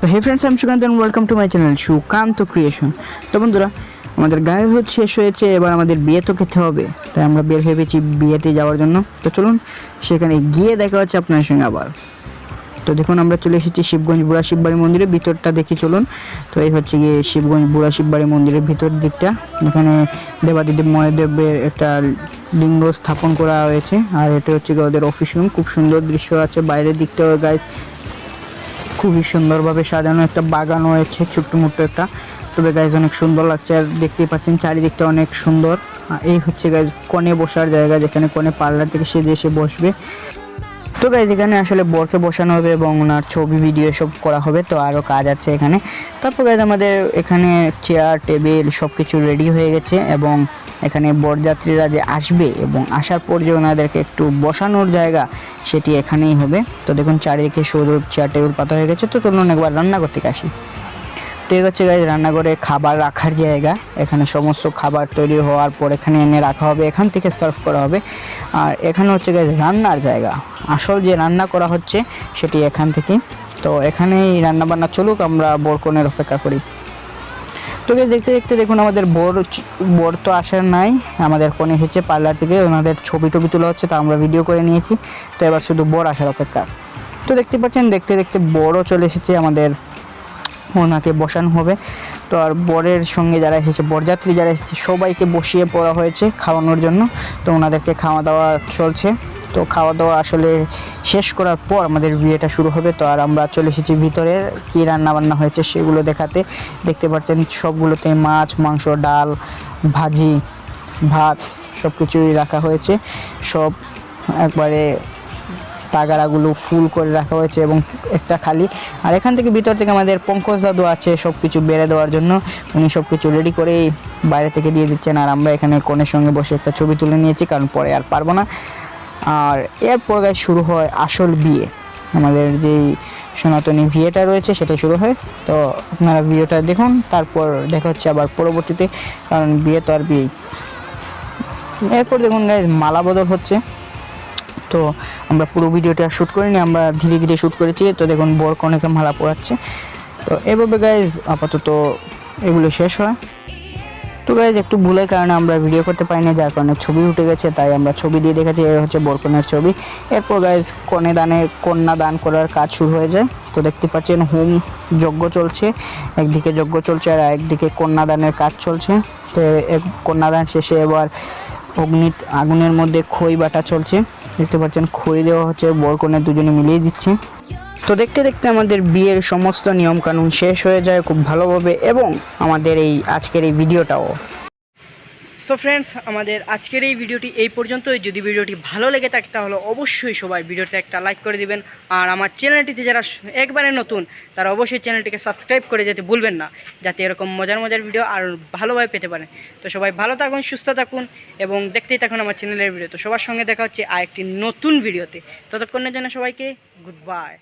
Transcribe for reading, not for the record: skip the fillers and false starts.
তো hey friends, আমি Sukanta and welcome to my channel Sukanta creation. তো বন্ধুরা, আমাদের গায়ের ভোজ শেষ হয়েছে, এবার আমাদের বিয়ে তো খেতে হবে, তাই আমরা বের ভেবেছি বিয়েতে যাওয়ার জন্য। তো চলুন সেখানে গিয়ে দেখা হচ্ছে আপনার সঙ্গে আবার। তো দেখুন, আমরা চলে এসেছি শিবগঞ্জ বুড়া শিববাড়ি মন্দিরের ভিতরটা দেখি চলুন। তো এই হচ্ছে গিয়ে শিবগঞ্জ বুড়া শিববাড়ি মন্দিরের ভিতর দিকটা, এখানে দেবাদিদেব মহাদেবের একটা লিঙ্গ স্থাপন করা হয়েছে। আর এটা হচ্ছে গিয়ে ওদের অফিস রুম, খুব সুন্দর দৃশ্য আছে। বাইরের দিকটাও গাইস খুবই সুন্দরভাবে সাজানো, একটা বাগান হয়েছে ছোট্ট মোট্ট একটা। তবে গাইজ অনেক সুন্দর লাগছে, আর দেখতেই পাচ্ছেন চারিদিকটা অনেক সুন্দর। এই হচ্ছে গাইজ কনে বসার জায়গা, যেখানে কনে পার্লার থেকে সেজে এসে বসবে। তো গাইজ এখানে আসলে বরকে বসানো হবে এবং ওনার ছবি ভিডিও সব করা হবে। তো আরও কাজ আছে এখানে। তারপর গাইজ আমাদের এখানে চেয়ার টেবিল সব কিছু রেডি হয়ে গেছে, এবং এখানে বরযাত্রীরা যে আসবে এবং আসার পর যে ওনাদেরকে একটু বসানোর জায়গা, সেটি এখানেই হবে। তো দেখুন চারিদিকে সরু চেয়ার টেবিল পাতা হয়ে গেছে। তো চলুন একবার রান্নাঘর থেকে আসি। তো এই হচ্ছে গাইজ রান্নাঘরে খাবার রাখার জায়গা। এখানে সমস্ত খাবার তৈরি হওয়ার পর এখানে এনে রাখা হবে, এখান থেকে সার্ভ করা হবে। আর এখানে হচ্ছে গাইজ রান্নার জায়গা, আসল যে রান্না করা হচ্ছে সেটি এখান থেকে। তো এখানেই রান্না বান্না চলুক, আমরা বরকনের অপেক্ষা করি। তো গাইজ দেখতে দেখতে দেখুন আমাদের বর তো আসার নাই, আমাদের কনে হচ্ছে পার্লার থেকে ওনাদের ছবি টবি তোলা হচ্ছে, তো আমরা ভিডিও করে নিয়েছি। তো এবার শুধু বর আসার অপেক্ষা। তো দেখতে পাচ্ছেন দেখতে দেখতে বরও চলে এসেছে, আমাদের ওনাকে বসানো হবে। তো আর বরের সঙ্গে যারা এসেছে, বরযাত্রী যারা এসেছে, সবাইকে বসিয়ে পড়া হয়েছে খাওয়ানোর জন্য। তো ওনাদেরকে খাওয়া দাওয়া চলছে। তো খাওয়া দাওয়া আসলে শেষ করার পর আমাদের বিয়েটা শুরু হবে। তো আর আমরা চলে এসেছি ভিতরে, কী রান্না বান্না হয়েছে সেগুলো দেখাতে। দেখতে পাচ্ছেন সবগুলোতে মাছ মাংস ডাল ভাজি ভাত সব কিছুই রাখা হয়েছে, সব একবারে তাগাড়াগুলো ফুল করে রাখা হয়েছে এবং একটা খালি। আর এখান থেকে ভিতর থেকে আমাদের পঙ্কজ দাদু আছে সব কিছু বেড়ে দেওয়ার জন্য, উনি সব কিছু রেডি করে বাইরে থেকে দিয়ে দিচ্ছেন। আর আমরা এখানে কনের সঙ্গে বসে একটা ছবি তুলে নিয়েছি, কারণ পরে আর পারবো না। আর এরপর গায়ে শুরু হয় আসল বিয়ে, আমাদের যেই সনাতনী বিয়েটা রয়েছে সেটা শুরু হয়। তো আপনারা বিয়েটা দেখুন, তারপর দেখা হচ্ছে আবার পরবর্তীতে, কারণ বিয়ে তো আর বিয়েই। এরপর দেখুন গাইজ মালা বদল হচ্ছে। তো আমরা পুরো ভিডিওটা শ্যুট করিনি, আমরা ধীরে ধীরে শ্যুট করেছি। তো দেখুন বর কনেকে মালা পরাচ্ছে। তো এভাবে গাইজ আপাতত এগুলো শেষ হয়। তো গাইজ একটু ভুলের কারণে আমরা ভিডিও করতে পারিনি, যার কারণে ছবি উঠে গেছে, তাই আমরা ছবি দিয়ে দেখেছি। এই হচ্ছে বরকনের ছবি। এরপর গাইজ কন্যা দান করার কাজ শুরু হয়ে যায়। তো দেখতে পাচ্ছেন হোম যজ্ঞ চলছে, একদিকে যজ্ঞ চলছে আর একদিকে কন্যাদানের কাজ চলছে। তো কন্যাদান শেষে এবার আগুনের মধ্যে খই বাটা চলছে। দেখতে পাচ্ছেন খই দেওয়া হচ্ছে, বর কনে দুজনে মিলিয়ে দিচ্ছে। তো দেখতে দেখতে আমাদের বিয়ের সমস্ত নিয়মকানুন শেষ হয়ে যায় খুব ভালোভাবে, এবং আমাদের এই আজকের এই ভিডিওটাও। সো ফ্রেন্ডস, আমাদের আজকের এই ভিডিওটি এই পর্যন্তই। যদি ভিডিওটি ভালো লেগে থাকে তাহলে অবশ্যই সবাই ভিডিওতে একটা লাইক করে দিবেন। আর আমার চ্যানেলটিতে যারা একবারে নতুন, তারা অবশ্যই চ্যানেলটিকে সাবস্ক্রাইব করে যেতে ভুলবেন না, যাতে এরকম মজার মজার ভিডিও আর ভালোভাবে পেতে পারেন। তো সবাই ভালো থাকুন, সুস্থ থাকুন এবং দেখতেই থাকুন আমার চ্যানেলের ভিডিও। তো সবার সঙ্গে দেখা হচ্ছে আরেকটি নতুন ভিডিওতে। ততক্ষণের জন্য সবাইকে গুড বাই।